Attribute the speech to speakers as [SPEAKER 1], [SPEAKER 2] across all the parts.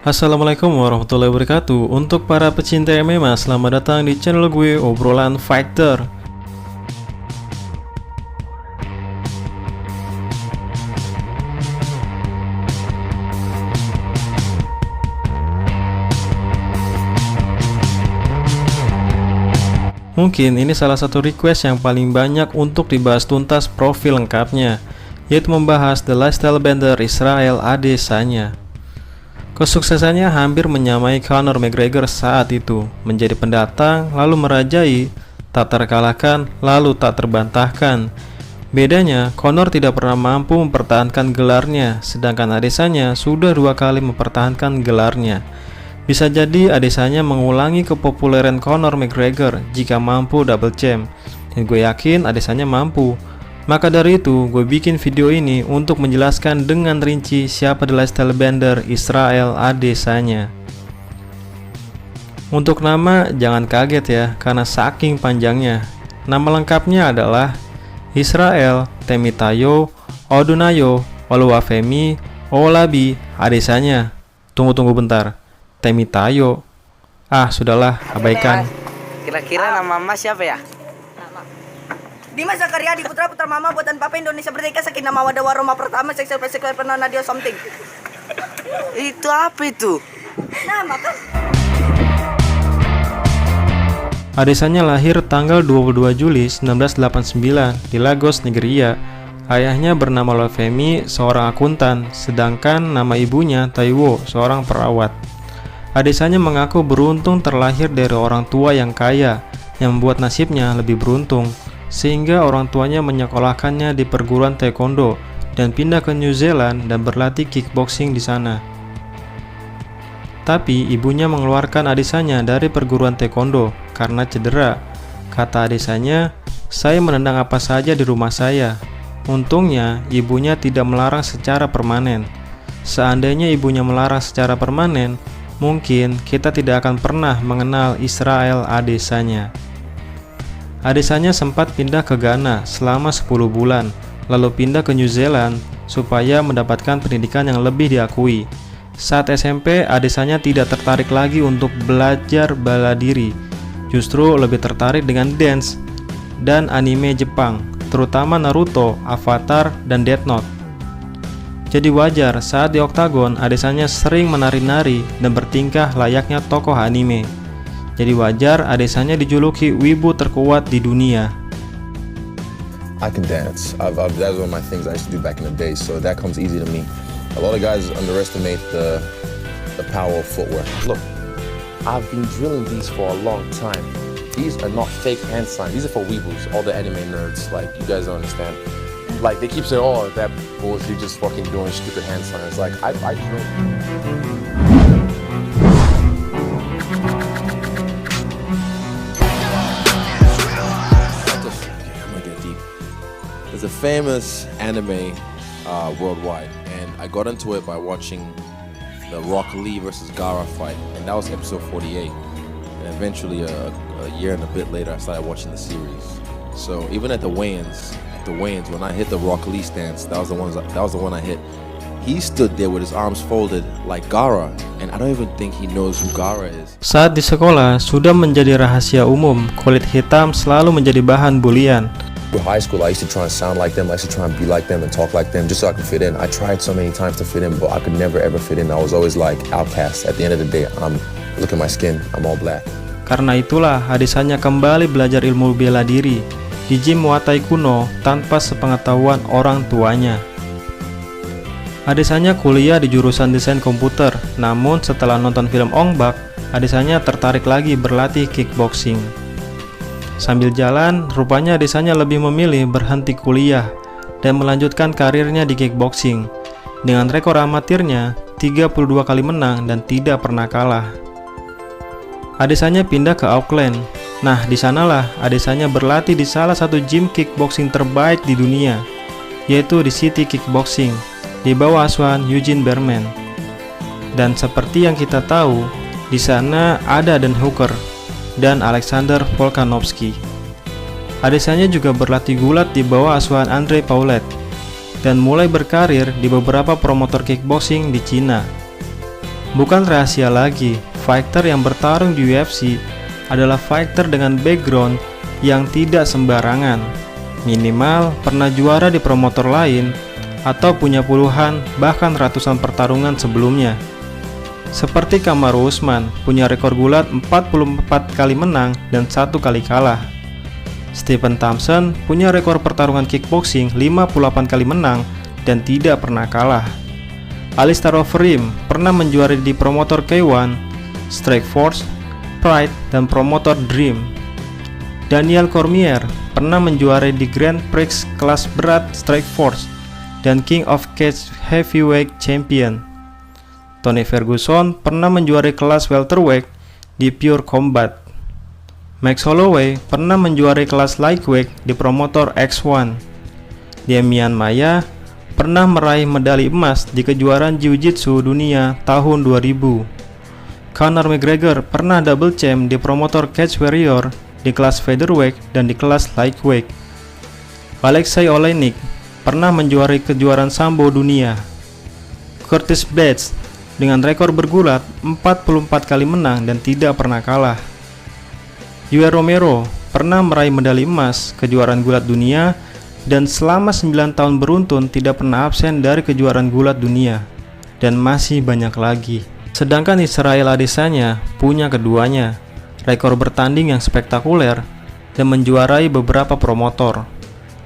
[SPEAKER 1] Assalamualaikum warahmatullahi wabarakatuh. Untuk para pecinta MMA, selamat datang di channel gue, Obrolan Fighter. Mungkin ini salah satu request yang paling banyak untuk dibahas tuntas profil lengkapnya, yaitu membahas The Lifestyle Bender Israel Adesanya. Kesuksesannya hampir menyamai Conor McGregor saat itu, menjadi pendatang, lalu merajai, tak terkalahkan, lalu tak terbantahkan. Bedanya, Conor tidak pernah mampu mempertahankan gelarnya, sedangkan Adesanya sudah 2 kali mempertahankan gelarnya. Bisa jadi Adesanya mengulangi kepopuleran Conor McGregor jika mampu double champ, dan gue yakin Adesanya mampu. Maka dari itu, gue bikin video ini untuk menjelaskan dengan rinci siapa The Lifestyle Bender Israel Adesanya. Untuk nama, jangan kaget ya, karena saking panjangnya. Nama lengkapnya adalah Israel Temitayo Odunayo Oluwafemi Owolabi Adesanya. Tunggu bentar, Temitayo. Sudahlah, abaikan.
[SPEAKER 2] Kira-kira nama Mas siapa ya?
[SPEAKER 3] Dimas Zakaryadi, putra mama buatan Papa Indonesia Merdeka, Sakinah Mawaddah Warahmah Pertama, seksual pernah Nadia something.
[SPEAKER 2] Itu apa itu?
[SPEAKER 3] Nama kan?
[SPEAKER 1] Adesanya lahir tanggal 22 Juli 1989 di Lagos, Nigeria. Ayahnya bernama Olufemi, seorang akuntan, sedangkan nama ibunya Taiwo, seorang perawat. Adesanya mengaku beruntung terlahir dari orang tua yang kaya, yang membuat nasibnya lebih beruntung, sehingga orang tuanya menyekolahkannya di perguruan taekwondo dan pindah ke New Zealand dan berlatih kickboxing di sana. Tapi ibunya mengeluarkan Adesanya dari perguruan taekwondo karena cedera. Kata Adesanya, "Saya menendang apa saja di rumah saya." Untungnya ibunya tidak melarang secara permanen. Seandainya ibunya melarang secara permanen, mungkin kita tidak akan pernah mengenal Israel Adesanya. Adesanya sempat pindah ke Ghana selama 10 bulan, lalu pindah ke New Zealand supaya mendapatkan pendidikan yang lebih diakui. Saat SMP, Adesanya tidak tertarik lagi untuk belajar bela diri, justru lebih tertarik dengan dance dan anime Jepang, terutama Naruto, Avatar, dan Death Note. Jadi wajar saat di oktagon, Adesanya sering menari-nari dan bertingkah layaknya tokoh anime. Jadi wajar Adesanya dijuluki wibu terkuat di dunia.
[SPEAKER 4] I can dance. That was one of my things I used to do back in the day, so that comes easy to me. A lot of guys underestimate the power of footwork.
[SPEAKER 5] Look, I've been drilling these for a long time. These are not fake hand signs. These are for weebles, all the anime nerds. Like, you guys don't understand. Like, they keep saying, "Oh, that bullshit, just fucking doing stupid hand signs." Like, I drill.
[SPEAKER 4] There's a famous anime worldwide, and I got into it by watching the Rock Lee versus Gaara fight, and that was episode 48. And eventually, a year and a bit later, I started watching the series. So even at the weigh-ins, when I hit the Rock Lee stance, that was the one I hit. He stood there with his arms folded like Gaara, and I don't even think he knows who Gaara is.
[SPEAKER 1] Saat di sekolah, sudah menjadi rahasia umum, kulit hitam selalu menjadi bahan bulian.
[SPEAKER 4] In high school, I used to try and sound like them. I used to try and be like them and talk like them just so I could fit in. I tried so many times to fit in, but I could never ever fit in. I was always like outcast. At the end of the day, look at my skin, I'm all black.
[SPEAKER 1] Karena itulah Adesanya kembali belajar ilmu bela diri di gym Muay Thai kuno tanpa sepengetahuan orang tuanya. Adesanya kuliah di jurusan desain komputer, namun setelah nonton film Ong Bak, Adesanya tertarik lagi berlatih kickboxing. Sambil jalan, rupanya Adesanya lebih memilih berhenti kuliah dan melanjutkan karirnya di kickboxing. Dengan rekor amatirnya, 32 kali menang dan tidak pernah kalah. Adesanya pindah ke Auckland. Nah, di sanalah Adesanya berlatih di salah satu gym kickboxing terbaik di dunia, yaitu di City Kickboxing, di bawah asuhan Eugene Bareman. Dan seperti yang kita tahu, di sana ada Dan Hooker dan Alexander Volkanovski. Adesanya juga berlatih gulat di bawah asuhan Andre Paulette dan mulai berkarir di beberapa promotor kickboxing di Cina. Bukan rahasia lagi, fighter yang bertarung di UFC adalah fighter dengan background yang tidak sembarangan. Minimal pernah juara di promotor lain atau punya puluhan bahkan ratusan pertarungan sebelumnya. Seperti Kamaru Usman, punya rekor gulat 44 kali menang dan 1 kali kalah. Stephen Thompson punya rekor pertarungan kickboxing 58 kali menang dan tidak pernah kalah. Alistair Overeem pernah menjuarai di promotor K1, Strikeforce, Pride, dan promotor Dream. Daniel Cormier pernah menjuarai di Grand Prix kelas berat Strikeforce dan King of Cage Heavyweight Champion. Tony Ferguson pernah menjuarai kelas welterweight di Pure Combat. Max Holloway pernah menjuarai kelas lightweight di promotor X1. Demian Maia pernah meraih medali emas di kejuaraan Jiu-Jitsu dunia tahun 2000. Conor McGregor pernah double champ di promotor Cage Warrior di kelas featherweight dan di kelas lightweight. Alexei Oleinik pernah menjuarai kejuaraan sambo dunia. Curtis Blades dengan rekor bergulat 44 kali menang dan tidak pernah kalah. Yoel Romero pernah meraih medali emas kejuaraan gulat dunia dan selama 9 tahun beruntun tidak pernah absen dari kejuaraan gulat dunia, dan masih banyak lagi. Sedangkan Israel Adesanya punya keduanya, rekor bertanding yang spektakuler dan menjuarai beberapa promotor.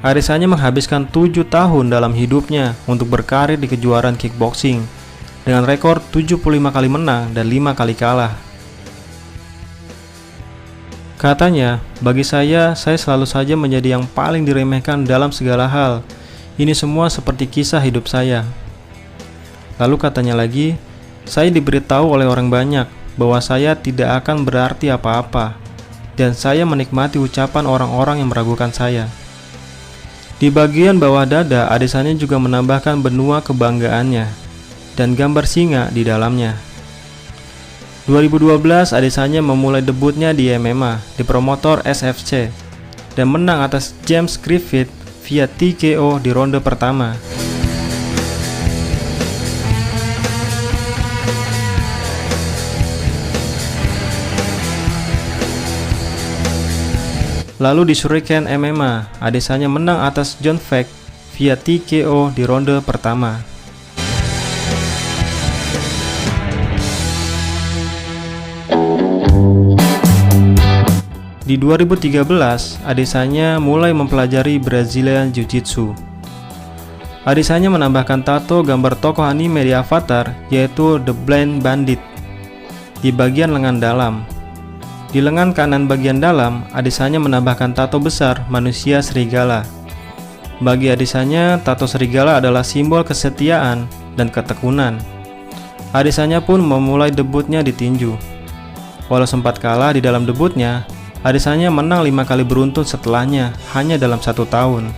[SPEAKER 1] Adesanya menghabiskan 7 tahun dalam hidupnya untuk berkarir di kejuaraan kickboxing dengan rekor 75 kali menang dan 5 kali kalah. Katanya, bagi saya selalu saja menjadi yang paling diremehkan dalam segala hal. Ini semua seperti kisah hidup saya. Lalu katanya lagi, saya diberitahu oleh orang banyak bahwa saya tidak akan berarti apa-apa, dan saya menikmati ucapan orang-orang yang meragukan saya. Di bagian bawah dada, Adesanya juga menambahkan benua kebanggaannya dan gambar singa di dalamnya. 2012 Adesanya memulai debutnya di MMA di promotor SFC dan menang atas James Griffith via TKO di ronde pertama. Lalu di Shuriken MMA, Adesanya menang atas John Fake via TKO di ronde pertama. Di 2013, Adesanya mulai mempelajari Brazilian Jiu-Jitsu. Adesanya menambahkan tato gambar tokoh anime di avatar, yaitu The Blind Bandit, di bagian lengan dalam. Di lengan kanan bagian dalam, Adesanya menambahkan tato besar manusia serigala. Bagi Adesanya, tato serigala adalah simbol kesetiaan dan ketekunan. Adesanya pun memulai debutnya di tinju. Walau sempat kalah di dalam debutnya, Adesanya menang 5 kali beruntun setelahnya hanya dalam 1 tahun.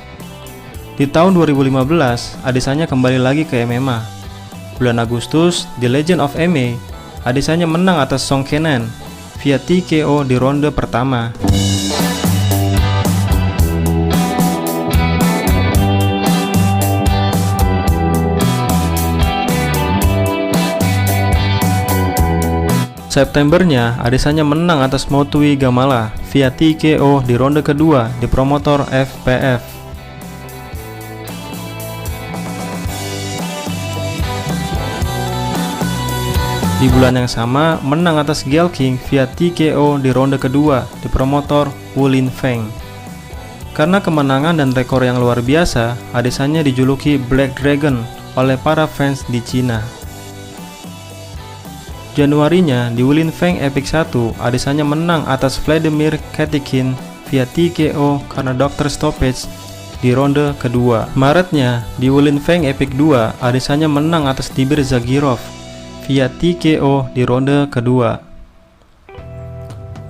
[SPEAKER 1] Di tahun 2015, Adesanya kembali lagi ke MMA. Bulan Agustus, di Legend of MMA, Adesanya menang atas Song Kenan via TKO di ronde pertama. Septembernya, Adesanya menang atas Motui Gamala via TKO di ronde kedua di promotor FPF. Di bulan yang sama, menang atas Gael King via TKO di ronde kedua di promotor Wulin Feng. Karena kemenangan dan rekor yang luar biasa, Adesanya dijuluki Black Dragon oleh para fans di Cina. Januarinya di Wulin Feng Epic 1, Adesanya menang atas Vladimir Katikin via TKO karena Dr. Stoppage di ronde kedua. Maretnya di Wulin Feng Epic 2, Adesanya menang atas Tibir Zagirov via TKO di ronde kedua.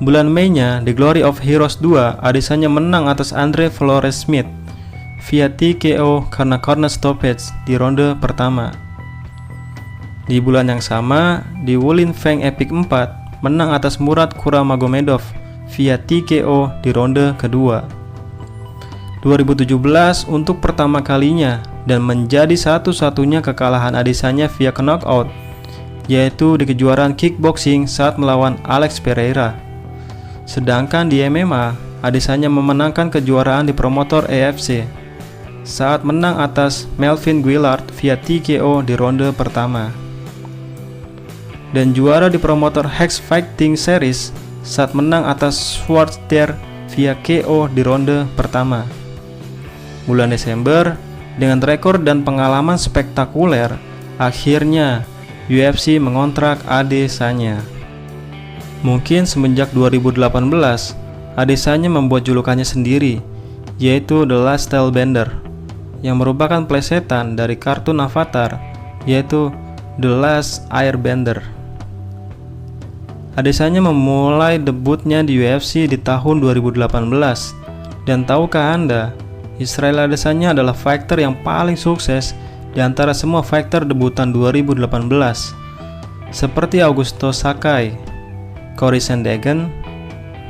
[SPEAKER 1] Bulan Mei-nya di Glory of Heroes 2, Adesanya menang atas Andre Flores Smith via TKO karena corner stoppage di ronde pertama. Di bulan yang sama, di Wulin Feng Epic 4, menang atas Murat Kuramagomedov via TKO di ronde kedua. 2017 untuk pertama kalinya dan menjadi satu-satunya kekalahan Adesanya via knockout, yaitu di kejuaraan kickboxing saat melawan Alex Pereira. Sedangkan di MMA, Adesanya memenangkan kejuaraan di promotor AFC saat menang atas Melvin Guillard via TKO di ronde pertama. Dan juara di promotor Hex Fighting Series saat menang atas Schwarzenegger via KO di ronde pertama. Bulan Desember, dengan rekor dan pengalaman spektakuler, akhirnya UFC mengontrak Adesanya. Mungkin semenjak 2018, Adesanya membuat julukannya sendiri, yaitu The Last Stylebender, yang merupakan plesetan dari kartun Avatar, yaitu The Last Airbender. Adesanya memulai debutnya di UFC di tahun 2018, dan tahukah Anda, Israel Adesanya adalah fighter yang paling sukses di antara semua fighter debutan 2018, seperti Augusto Sakai, Cory Sandhagen,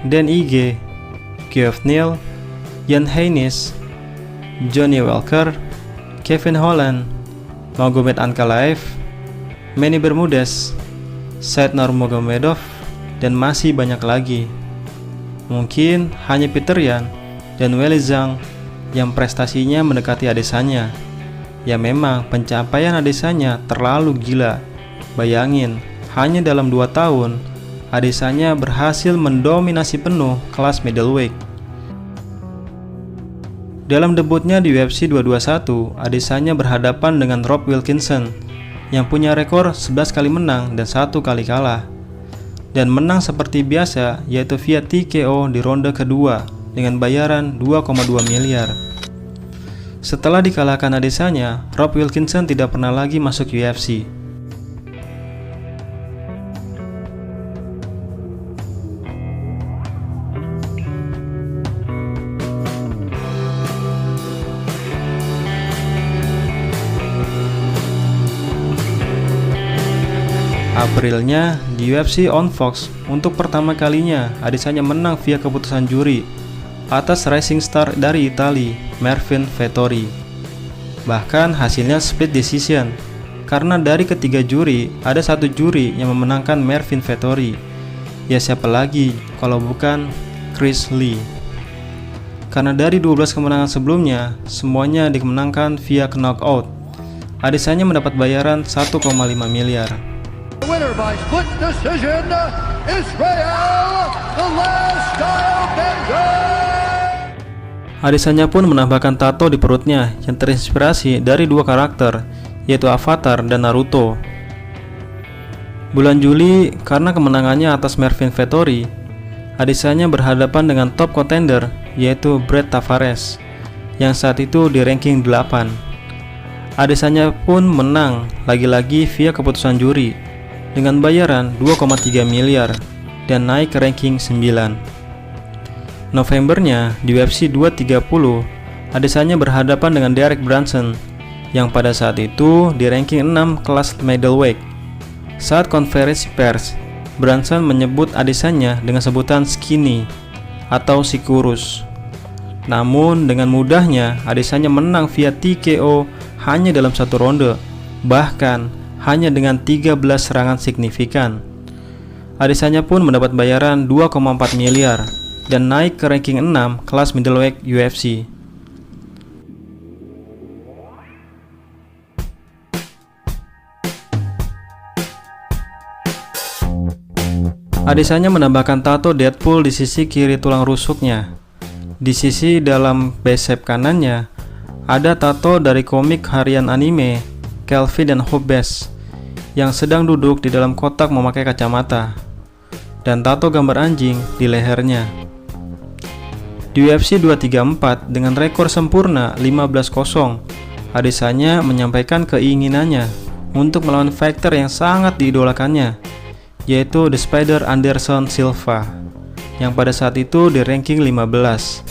[SPEAKER 1] Dan Ige, Geoff Neal, Jan Heinisch, Johnny Walker, Kevin Holland, Magomed Ankalaev, Manny Bermudez, Said Nurmagomedov, dan masih banyak lagi. Mungkin hanya Peter Yan dan Weili Zhang yang prestasinya mendekati Adesanya. Ya memang pencapaian Adesanya terlalu gila. Bayangin, hanya dalam 2 tahun Adesanya berhasil mendominasi penuh kelas middleweight. Dalam debutnya di UFC 221, Adesanya berhadapan dengan Rob Wilkinson yang punya rekor 11 kali menang dan 1 kali kalah. Dan menang seperti biasa, yaitu via TKO di ronde kedua dengan bayaran 2,2 miliar. Setelah dikalahkan Adesanya, Rob Wilkinson tidak pernah lagi masuk UFC. Aprilnya di UFC on Fox, untuk pertama kalinya Adesanya menang via keputusan juri atas rising star dari Italia, Marvin Vettori. Bahkan hasilnya split decision, karena dari ketiga juri ada 1 juri yang memenangkan Marvin Vettori. Ya siapa lagi kalau bukan Chris Lee. Karena dari 12 kemenangan sebelumnya semuanya dimenangkan via knockout, Adesanya mendapat bayaran 1,5 miliar.
[SPEAKER 6] Winner by split decision, Israel The Last Stylebender.
[SPEAKER 1] Adesanya pun menambahkan tato di perutnya yang terinspirasi dari 2 karakter, yaitu Avatar dan Naruto. Bulan Juli, karena kemenangannya atas Marvin Vettori, Adesanya berhadapan dengan top contender, yaitu Brett Tavares, yang saat itu di ranking 8. Adesanya pun menang lagi-lagi via keputusan juri dengan bayaran 2,3 miliar dan naik ke ranking 9. Novembernya di UFC 230, Adesanya berhadapan dengan Derek Brunson yang pada saat itu di ranking 6 kelas middleweight. Saat konferensi pers, Brunson menyebut Adesanya dengan sebutan skinny atau si kurus. Namun dengan mudahnya Adesanya menang via TKO hanya dalam 1 ronde, bahkan hanya dengan 13 serangan signifikan. Adesanya pun mendapat bayaran 2,4 miliar dan naik ke ranking 6 kelas middleweight UFC. Adesanya menambahkan tato Deadpool di sisi kiri tulang rusuknya. Di sisi dalam bicep kanannya ada tato dari komik harian anime Calvin dan Hobbes yang sedang duduk di dalam kotak memakai kacamata, dan tato gambar anjing di lehernya. Di UFC 234 dengan rekor sempurna 15-0, Adesanya menyampaikan keinginannya untuk melawan fighter yang sangat diidolakannya, yaitu The Spider Anderson Silva, yang pada saat itu di ranking 15.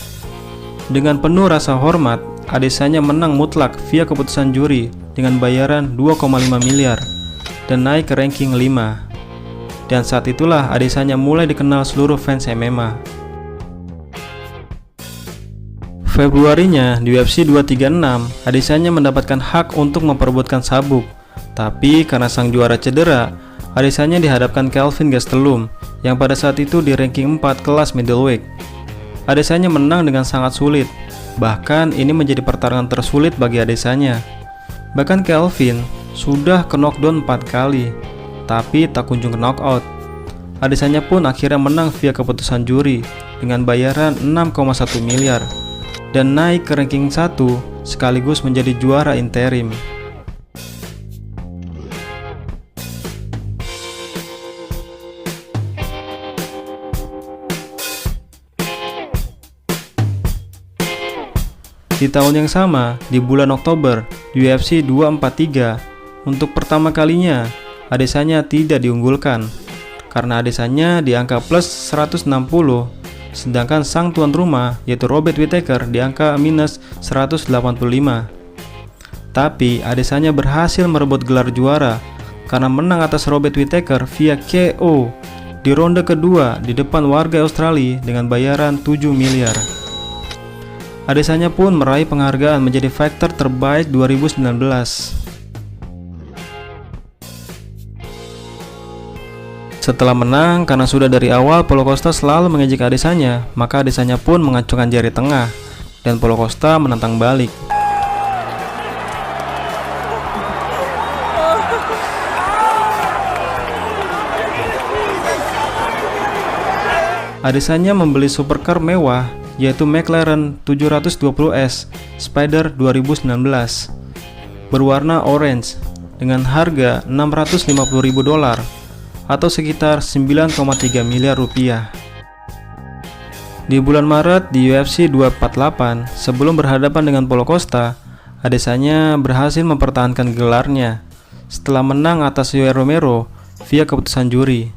[SPEAKER 1] Dengan penuh rasa hormat, Adesanya menang mutlak via keputusan juri dengan bayaran 2,5 miliar dan naik ke ranking 5. Dan saat itulah Adesanya mulai dikenal seluruh fans MMA. Februarinya di UFC 236, Adesanya mendapatkan hak untuk memperebutkan sabuk. Tapi karena sang juara cedera, Adesanya dihadapkan Kelvin Gastelum yang pada saat itu di ranking 4 kelas middleweight. Adesanya menang dengan sangat sulit, bahkan ini menjadi pertarungan tersulit bagi Adesanya. Bahkan Kelvin sudah ke knockdown 4 kali, tapi tak kunjung ke knockout. Adesanya pun akhirnya menang via keputusan juri dengan bayaran 6,1 miliar dan naik ke ranking 1 sekaligus menjadi juara interim. Di tahun yang sama, di bulan Oktober, di UFC 243, untuk pertama kalinya, Adesanya tidak diunggulkan, karena Adesanya di angka plus 160, sedangkan sang tuan rumah, yaitu Robert Whittaker, di angka minus 185. Tapi, Adesanya berhasil merebut gelar juara, karena menang atas Robert Whittaker via KO, di ronde kedua di depan warga Australia dengan bayaran 7 miliar. Adesanya pun meraih penghargaan menjadi fighter terbaik 2019. Setelah menang, karena sudah dari awal Paulo Costa selalu mengejek Adesanya, maka Adesanya pun mengacungkan jari tengah, dan Paulo Costa menantang balik. Adesanya membeli supercar mewah, yaitu McLaren 720S Spider 2019 berwarna orange dengan harga $650.000 atau sekitar 9,3 miliar rupiah. Di bulan Maret di UFC 248, sebelum berhadapan dengan Paulo Costa, Adesanya berhasil mempertahankan gelarnya setelah menang atas Yoel Romero via keputusan juri.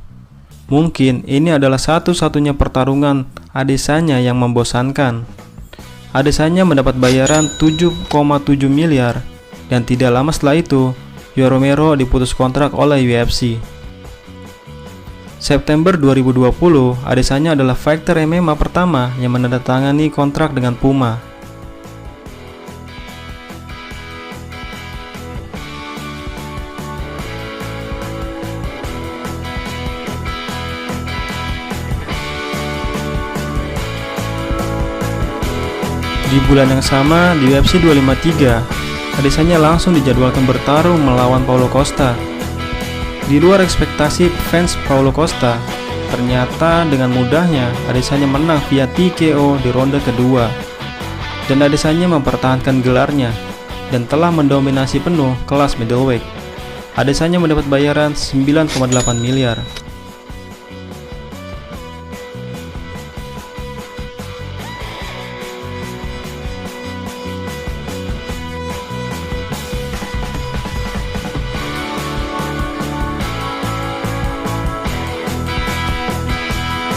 [SPEAKER 1] Mungkin ini adalah satu-satunya pertarungan Adesanya yang membosankan. Adesanya mendapat bayaran 7,7 miliar dan tidak lama setelah itu, Yoel Romero diputus kontrak oleh UFC. September 2020, Adesanya adalah fighter MMA pertama yang menandatangani kontrak dengan Puma. Di bulan yang sama, di UFC 253, Adesanya langsung dijadwalkan bertarung melawan Paulo Costa. Di luar ekspektasi fans Paulo Costa, ternyata dengan mudahnya Adesanya menang via TKO di ronde kedua. Dan Adesanya mempertahankan gelarnya dan telah mendominasi penuh kelas middleweight. Adesanya mendapat bayaran 9,8 miliar.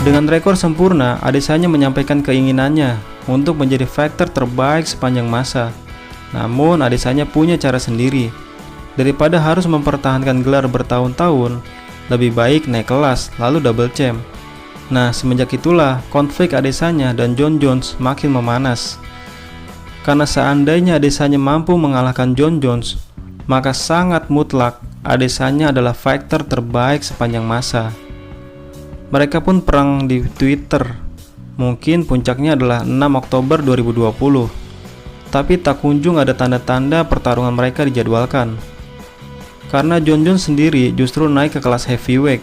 [SPEAKER 1] Dengan rekor sempurna, Adesanya menyampaikan keinginannya untuk menjadi fighter terbaik sepanjang masa. Namun, Adesanya punya cara sendiri. Daripada harus mempertahankan gelar bertahun-tahun, lebih baik naik kelas lalu double champ. Nah, semenjak itulah konflik Adesanya dan Jon Jones makin memanas. Karena seandainya Adesanya mampu mengalahkan Jon Jones, maka sangat mutlak Adesanya adalah fighter terbaik sepanjang masa. Mereka pun perang di Twitter. Mungkin puncaknya adalah 6 Oktober 2020. Tapi tak kunjung ada tanda-tanda pertarungan mereka dijadwalkan. Karena Jon Jones sendiri justru naik ke kelas heavyweight,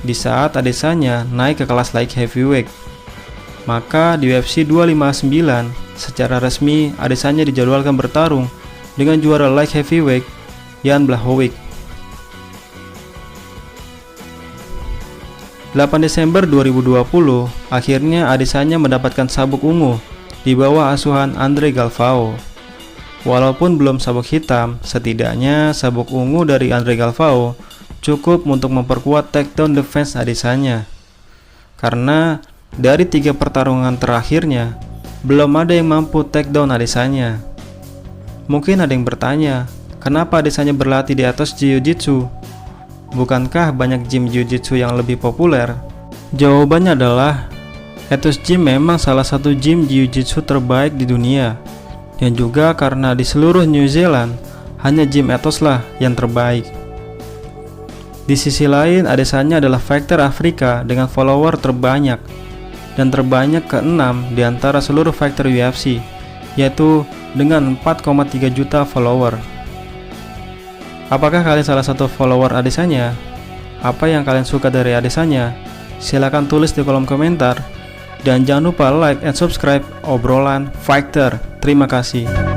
[SPEAKER 1] di saat Adesanya naik ke kelas light heavyweight. Maka di UFC 259, secara resmi Adesanya dijadwalkan bertarung dengan juara light heavyweight Jan Blachowicz. 8 Desember 2020, akhirnya Adesanya mendapatkan sabuk ungu di bawah asuhan Andre Galvao. Walaupun belum sabuk hitam, setidaknya sabuk ungu dari Andre Galvao cukup untuk memperkuat takedown defense Adesanya. Karena dari 3 pertarungan terakhirnya, belum ada yang mampu takedown Adesanya. Mungkin ada yang bertanya, kenapa Adesanya berlatih di atas jiu-jitsu? Bukankah banyak gym jiu-jitsu yang lebih populer? Jawabannya adalah Ethos Gym memang salah satu gym jiu-jitsu terbaik di dunia. Dan juga karena di seluruh New Zealand hanya gym Ethos lah yang terbaik. Di sisi lain, Adesanya adalah fighter Afrika dengan follower terbanyak dan terbanyak ke-6 di antara seluruh fighter UFC, yaitu dengan 4,3 juta follower. Apakah kalian salah satu follower Adesanya? Apa yang kalian suka dari Adesanya? Silahkan tulis di kolom komentar. Dan jangan lupa like and subscribe obrolan fighter. Terima kasih.